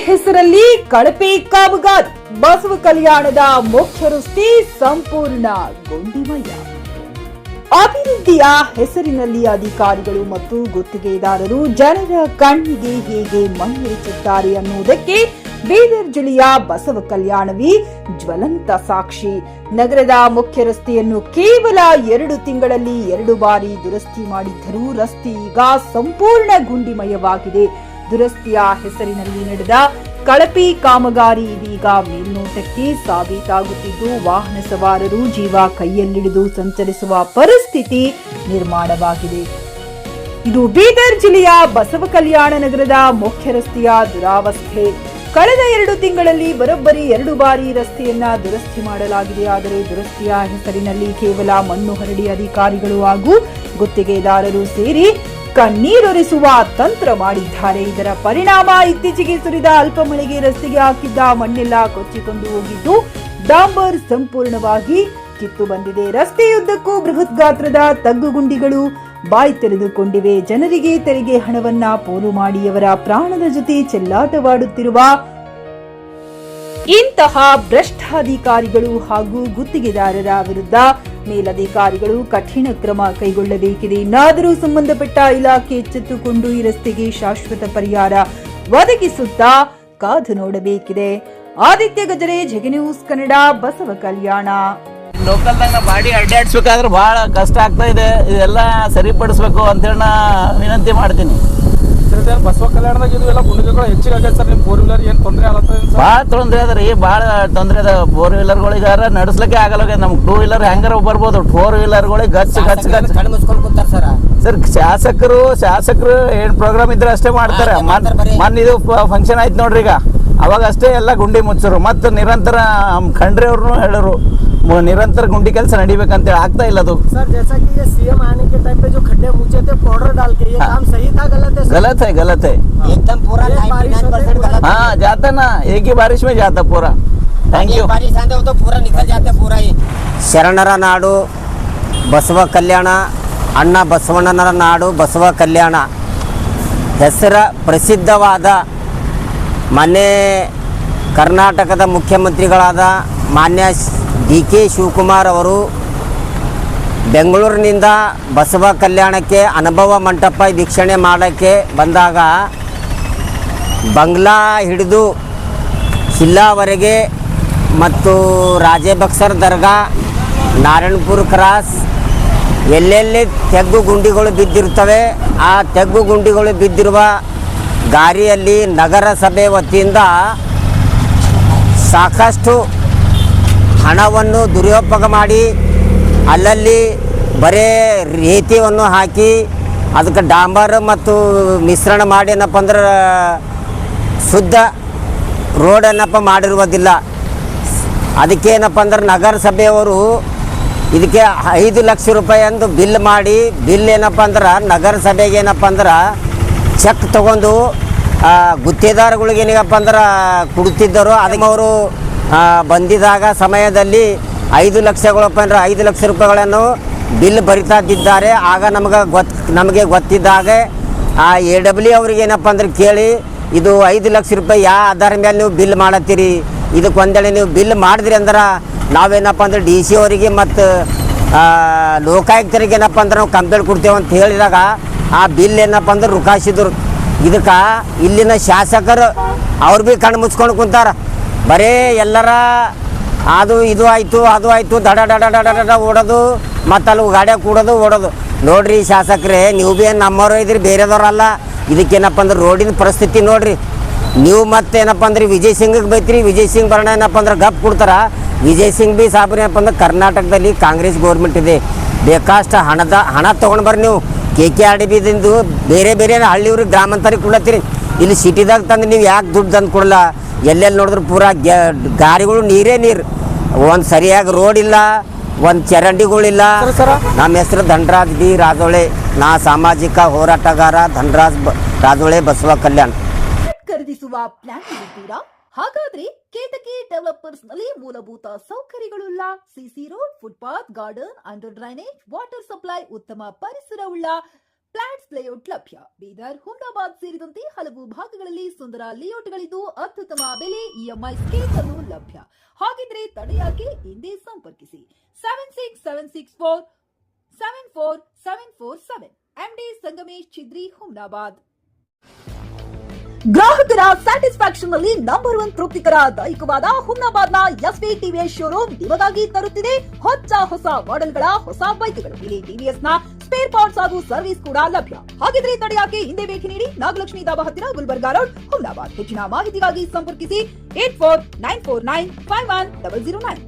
ಹೆಸರಲ್ಲಿ ಕಳಪೆ ಕಾಮಗಾರಿ, ಬಸವ ಕಲ್ಯಾಣದ ಮುಖ್ಯ ರಸ್ತೆ ಸಂಪೂರ್ಣ ಗುಂಡಿಮಯ. ಅಭಿವೃದ್ಧಿಯ ಹೆಸರಿನಲ್ಲಿ ಅಧಿಕಾರಿಗಳು ಮತ್ತು ಗುತ್ತಿಗೆದಾರರು ಜನರ ಕಣ್ಣಿಗೆ ಹೇಗೆ ಮಣ್ಣೆರಚುತ್ತಾರೆ ಅನ್ನುವುದಕ್ಕೆ ಬೀದರ್ ಜಿಲ್ಲೆಯ ಬಸವ ಕಲ್ಯಾಣವೇ ಜ್ವಲಂತ ಸಾಕ್ಷಿ. ನಗರದ ಮುಖ್ಯ ರಸ್ತೆಯನ್ನು ಕೇವಲ 2 ತಿಂಗಳಲ್ಲಿ 2 ಬಾರಿ ದುರಸ್ತಿ ಮಾಡಿದ್ದರೂ ರಸ್ತೆ ಈಗ ಸಂಪೂರ್ಣ ಗುಂಡಿಮಯವಾಗಿದೆ. ದುರಸ್ತಿಯ ಹೆಸರಿನಲ್ಲಿ ನಡೆದ ಕಳಪೆ ಕಾಮಗಾರಿ ಇದೀಗ ಮೇಲ್ನೋಟಕ್ಕೆ ಸಾಬೀತಾಗುತ್ತಿದ್ದು ವಾಹನ ಸವಾರರು ಜೀವ ಕೈಯಲ್ಲಿಡಿದು ಸಂಚರಿಸುವ ಪರಿಸ್ಥಿತಿ ನಿರ್ಮಾಣವಾಗಿದೆ. ಇದು ಬೀದರ್ ಜಿಲ್ಲೆಯ ಬಸವ ಕಲ್ಯಾಣ ನಗರದ ಮುಖ್ಯ ರಸ್ತೆಯ ದುರಾವಸ್ಥೆ. ಕಳೆದ 2 ತಿಂಗಳಲ್ಲಿ ಬರೋಬ್ಬರಿ 2 ಬಾರಿ ರಸ್ತೆಯನ್ನ ದುರಸ್ತಿ ಮಾಡಲಾಗಿದೆ. ಆದರೆ ದುರಸ್ತಿಯ ಹೆಸರಿನಲ್ಲಿ ಕೇವಲ ಮಣ್ಣು ಹರಡಿ ಅಧಿಕಾರಿಗಳು ಹಾಗೂ ಗುತ್ತಿಗೆದಾರರು ಸೇರಿ ಕಣ್ಣೀರೊರೆಸುವ ತಂತ್ರ ಮಾಡಿದ್ದಾರೆ. ಇದರ ಪರಿಣಾಮ ಇತ್ತೀಚೆಗೆ ಸುರಿದ ಅಲ್ಪ ಮಳೆಗೆ ರಸ್ತೆಗೆ ಹಾಕಿದ್ದ ಮಣ್ಣೆಲ್ಲ ಕೊಚ್ಚಿಕೊಂಡು ಹೋಗಿದ್ದು ಡಾಂಬರ್ ಸಂಪೂರ್ಣವಾಗಿ ಕಿತ್ತು ಬಂದಿದೆ. ರಸ್ತೆಯುದ್ದಕ್ಕೂ ಬೃಹತ್ ಗಾತ್ರದ ತಗ್ಗುಗುಂಡಿಗಳು ಬಾಯಿ ತೆರೆದುಕೊಂಡಿವೆ. ಜನರಿಗೆ ತೆರಿಗೆ ಹಣವನ್ನ ಪೋಲು ಮಾಡಿ ಅವರ ಪ್ರಾಣದ ಜೊತೆ ಚೆಲ್ಲಾಟವಾಡುತ್ತಿರುವ ಇಂತಹ ಭ್ರಷ್ಟಾಧಿಕಾರಿಗಳು ಹಾಗೂ ಗುತ್ತಿಗೆದಾರರ ವಿರುದ್ಧ ಮೇಲಧಿಕಾರಿಗಳು ಕಠಿಣ ಕ್ರಮ ಕೈಗೊಳ್ಳಬೇಕಿದೆ. ಇನ್ನಾದರೂ ಸಂಬಂಧಪಟ್ಟ ಇಲಾಖೆ ಎಚ್ಚೆತ್ತುಕೊಂಡು ಈ ರಸ್ತೆಗೆ ಶಾಶ್ವತ ಪರಿಹಾರ ಒದಗಿಸುತ್ತಾ ಕಾದು ನೋಡಬೇಕಿದೆ. ಆದಿತ್ಯ ಗಜರೆ, ಜೆಗೆ ನ್ಯೂಸ್ ಕನ್ನಡ, ಬಸವ ಕಲ್ಯಾಣ. ಲೋಕಲ್ದಾಗ ಬಾಡಿ ಅಡ್ಡಾಡ್ಸ್ಬೇಕಾದ್ರೆ ಬಹಳ ಕಷ್ಟ ಆಗ್ತಾ ಇದೆ. ಇದೆಲ್ಲ ಸರಿಪಡಿಸ್ಬೇಕು ಅಂತೇಳಿ ನಾ ವಿನಂತಿ ಮಾಡ್ತೀನಿ. ಬಸವ ಕಲ್ಯಾಣದಾಗ ಇದು ಎಲ್ಲ ಗುಂಡಿಗಳು ಹೆಚ್ಚಿಗೆ ಆಗೈತೆ ಸರ್. ನಿಮ್ಮ 4 ವೀಲರ್ ಏನು ತೊಂದರೆ ಆಗತ್ತೆ? ಭಾಳ ತೊಂದರೆ ಅದ ರೀ, ಭಾಳ ತೊಂದರೆ ಅದ. 4 ವೀಲರ್ಗಳಿಗಾರ ನಡ್ಸ್ಲಿಕ್ಕೆ ಆಗಲ್ಲ. ನಮ್ಗೆ 2 ವೀಲರ್ ಹೆಂಗಾರ ಬರ್ಬೋದು, 4 ವೀಲರ್ಗಳಿಗೆ ಗಚ್ ಸರ್. ಶಾಸಕರು ಏನ್ ಪ್ರೋಗ್ರಾಮ್ ಇದ್ರೆ ಅಷ್ಟೇ ಮಾಡ್ತಾರೆ. ಮೊನ್ನೆ ಇದು ಫಂಕ್ಷನ್ ಆಯ್ತು ನೋಡ್ರಿ, ಈಗ ಅವಾಗ ಅಷ್ಟೇ ಎಲ್ಲ ಗುಂಡಿ ಮುಚ್ಚರು. ಮತ್ತು ನಿರಂತರ ಖಂಡ್ರೆ ಅವ್ರನ್ನು ಹೇಳರು निरंतर गुंडी ಕೆಲಸ ನಡಿಬೇಕಂತ ಆಗ್ತಾ ಇಲ್ಲ ಅದು सर। जैसा कि ये सीएम आने के टाइम पे जो खड्डे मुझे थे पाउडर डाल के, ये काम सही था गलत है? गलत है एकदम पूरा 99% गलत। हाँ जाता ना, एक ही बारिश में जाता पूरा। Thank you. बारिश आते तो पूरा निकल जाता पूरा ही। ಶರಣರ ನಾಡು ಬಸವ ಕಲ್ಯಾಣ, ಅಣ್ಣ ಬಸವಣ್ಣನರ ನಾಡು ಬಸವ ಕಲ್ಯಾಣ ಹೆಸರ ಪ್ರಸಿದ್ಧವಾದ ಮೊನ್ನೆ ಕರ್ನಾಟಕದ ಮುಖ್ಯಮಂತ್ರಿಗಳಾದ ಮಾನ್ಯ ಡಿ.ಕೆ. ಶಿವಕುಮಾರ್ ಅವರು ಬೆಂಗಳೂರಿನಿಂದ ಬಸವ ಕಲ್ಯಾಣಕ್ಕೆ ಅನುಭವ ಮಂಟಪ ವೀಕ್ಷಣೆ ಮಾಡೋಕ್ಕೆ ಬಂದಾಗ ಬಂಗ್ಲಾ ಹಿಡಿದು ಹಿಲ್ಲಾವರೆಗೆ ಮತ್ತು ರಾಜಬಕ್ಸರ್ ದರ್ಗಾ, ನಾರಾಯಣಪುರ ಕ್ರಾಸ್ ಎಲ್ಲೆಲ್ಲಿ ತೆಗ್ಗು ಗುಂಡಿಗಳು ಬಿದ್ದಿರ್ತವೆ, ಆ ತೆಗ್ಗು ಗುಂಡಿಗಳು ಬಿದ್ದಿರುವ ದಾರಿಯಲ್ಲಿ ನಗರಸಭೆ ವತಿಯಿಂದ ಸಾಕಷ್ಟು ಹಣವನ್ನು ದುರುಪಯೋಗ ಮಾಡಿ ಅಲ್ಲಲ್ಲಿ ಬರೇ ರೇತಿಯನ್ನು ಹಾಕಿ ಅದಕ್ಕೆ ಡಾಂಬರ್ ಮತ್ತು ಮಿಶ್ರಣ ಮಾಡಿ ಏನಪ್ಪ ಅಂದ್ರೆ ಶುದ್ಧ ರೋಡ್ ಏನಪ್ಪ ಮಾಡಿರುವುದಿಲ್ಲ. ಅದಕ್ಕೆ ಏನಪ್ಪ ಅಂದ್ರೆ ನಗರಸಭೆಯವರು ಇದಕ್ಕೆ 5 ಲಕ್ಷ ರೂಪಾಯಿ ಎಂದು ಬಿಲ್ ಮಾಡಿ, ಬಿಲ್ ಏನಪ್ಪ ಅಂದ್ರೆ ನಗರಸಭೆಗೆ ಏನಪ್ಪ ಅಂದ್ರೆ ಚೆಕ್ ತೊಗೊಂಡು ಗುತ್ತೇದಾರಗಳಿಗೆ ಏನಪ್ಪ ಅಂದ್ರೆ ಕೊಡ್ತಿದ್ದರು. ಅದಕ್ಕೆ ಅವರು ಬಂದಿದಾಗ ಸಮಯದಲ್ಲಿ 5 ಲಕ್ಷ ರೂಪಾಯಿಗಳನ್ನು ಬಿಲ್ ಬರಿತಾದಿದ್ದಾರೆ. ಆಗ ನಮಗೆ ಗೊತ್ತಿದ್ದಾಗ AW ಅವ್ರಿಗೆ ಏನಪ್ಪ ಅಂದ್ರೆ ಕೇಳಿ, ಇದು 5 ಲಕ್ಷ ರೂಪಾಯಿ ಯಾವ ಆಧಾರ ಮೇಲೆ ನೀವು ಬಿಲ್ ಮಾಡತ್ತೀರಿ, ಇದಕ್ಕೆ ಒಂದೇಳೆ ನೀವು ಬಿಲ್ ಮಾಡಿದ್ರಿ ಅಂದ್ರೆ ನಾವೇನಪ್ಪ ಅಂದ್ರೆ DC ಅವರಿಗೆ ಮತ್ತು ಲೋಕಾಯುಕ್ತರಿಗೆ ಏನಪ್ಪ ಅಂದ್ರೆ ನಾವು ಕಂಪ್ಲೇಂಟ್ ಕೊಡ್ತೇವೆ ಅಂತ ಹೇಳಿದಾಗ ಆ ಬಿಲ್ ಏನಪ್ಪ ಅಂದ್ರೆ ರುಕಾಯಿಸಿದ್ರು. ಇದಕ್ಕೆ ಇಲ್ಲಿನ ಶಾಸಕರು ಅವ್ರು ಭೀ ಕಣ್ಣು ಮುಚ್ಕೊಂಡು ಕುಂತಾರ. ಬರೇ ಎಲ್ಲರ ಅದು ಇದು ಆಯಿತು ಅದು ಆಯಿತು ದಡ ಡಡ ಡಡ ಡಡ ಓಡೋದು, ಮತ್ತು ಅಲ್ಲಿ ಗಾಡಿಯಾಗ ಕೂಡೋದು ಓಡೋದು. ನೋಡಿರಿ ಶಾಸಕರೇ, ನೀವು ಭೀ ಏನು ನಮ್ಮವರು ಇದ್ರಿ, ಬೇರೆದವ್ರಲ್ಲ. ಇದಕ್ಕೇನಪ್ಪ ಅಂದ್ರೆ ರೋಡಿನ ಪರಿಸ್ಥಿತಿ ನೋಡಿರಿ ನೀವು. ಮತ್ತೇನಪ್ಪ ಅಂದ್ರೆ ವಿಜಯ್ ಸಿಂಗಿಗೆ ಬೈತ್ರಿ, ವಿಜಯ್ ಸಿಂಗ್ ಬರೋಣ ಏನಪ್ಪ ಅಂದ್ರೆ ಗಪ್ ಕೊಡ್ತಾರ. ವಿಜಯ್ ಸಿಂಗ್ ಭೀ ಸಾಬ್ರು ಏನಪ್ಪ ಅಂದ್ರೆ ಕರ್ನಾಟಕದಲ್ಲಿ ಕಾಂಗ್ರೆಸ್ ಗೌರ್ಮೆಂಟ್ ಇದೆ, ಬೇಕಷ್ಟು ಹಣ ತೊಗೊಂಡು ಬರ್ರಿ ನೀವು. KKRDBದಿಂದ ಬೇರೆ ಹಳ್ಳಿಯವ್ರಿಗೆ ಗ್ರಾಮಾಂತರಿಗೆ ಕೊಡ್ಲತ್ತೀರಿ. ಇಲ್ಲಿ ಸಿಟಿದಾಗ ತಂದು ನೀವು ಯಾಕೆ ದುಡ್ಡು ತಂದು ಕೊಡಲ್ಲ? ಎಲ್ಲೆಲ್ಲಿ ನೋಡಿದ್ರು ಪೂರಾ ಗಾಡಿಗಳು ನೀರೇ ನೀರು, ಒಂದು ಸರಿಯಾಗಿ ರೋಡ್ ಇಲ್ಲ, ಒಂದು ಚರಂಡಿಗಳಿಲ್ಲ. ನಮ್ಮ ಹೆಸರು ಧನರಾಜ್ ಬಿ ರಾಜೋಳೆ, ನಾ ಸಾಮಾಜಿಕ ಹೋರಾಟಗಾರ ಧನರಾಜ್ ರಾಜೋಳೆ, ಬಸವ ಕಲ್ಯಾಣ. ಖರೀದಿಸುವ ಪ್ಲಾನ್ ಇದ್ದೀರಾ? ಹಾಗಾದ್ರೆ ಕೇತಕಿ ಡೆವಲಪರ್ಸ್ ನಲ್ಲಿ ಮೂಲಭೂತ ಸೌಕರ್ಯಗಳುಳ್ಳ CC road, footpath, garden, under drainage, water supply, ಉತ್ತಮ ಪರಿಸರವುಳ್ಳ ಫ್ಲಾಟ್ಸ್ ಲೇಔಟ್ ಲಭ್ಯ. ಬೀದರ್, ಹುಮ್ನಾಬಾದ್ ಸೇರಿದಂತೆ ಹಲವು ಭಾಗಗಳಲ್ಲಿ ಸುಂದರ ಲೇಔಟ್ಗಳಿದ್ದು ಅತ್ಯುತ್ತಮ ಬೆಲೆ, ಇಎಂಐ ಸ್ಕೀಮ್ಸ್ ಅನ್ನು ಲಭ್ಯ. ಹಾಗಿದ್ರೆ ತಡೆಯಾಕೆ? ಹಿಂದೆ ಸಂಪರ್ಕಿಸಿ 7676474747 ಎಂಡಿ ಸಂಗಮೇಶ್ ಚಿದ್ರಿ, ಹುಮ್ನಾಬಾದ್. ಗ್ರಾಹಕರ ಸ್ಯಾಟಿಸ್ಫ್ಯಾಕ್ಷನ್ ನಲ್ಲಿ ನಂಬರ್ 1 ತೃಪ್ತಿಕರ ದೈಹಿಕವಾದ ಹುಮ್ನಾಬಾದ್ನ ಎಸ್ವಿ ಟಿವಿಎಸ್ ಶೋರೂಮ್ ನಿಮಗಾಗಿ ತರುತ್ತಿದೆ ಹೊಸ ಮಾಡೆಲ್ಗಳ ಹೊಸ ಬೈಕ್ಗಳು. ಇಲ್ಲಿ ಟಿವಿಎಸ್ ನ ಸ್ಪೇರ್ ಪಾರ್ಟ್ಸ್ ಹಾಗೂ ಸರ್ವಿಸ್ ಕೂಡ ಲಭ್ಯ. ಹಾಗಿದ್ರೆ ತಡೆಯಾಕೆ? ಹಿಂದೆ ಭೇಟಿ ನೀಡಿ. ನಾಗಲಕ್ಷ್ಮಿ ದಾಬಾ ಹತ್ತಿರ, ಗುಲ್ಬರ್ಗಾ ರೋಡ್, ಹುಮ್ನಾಬಾದ್. ಹೆಚ್ಚಿನ ಮಾಹಿತಿಗಾಗಿ ಸಂಪರ್ಕಿಸಿ 8494951009.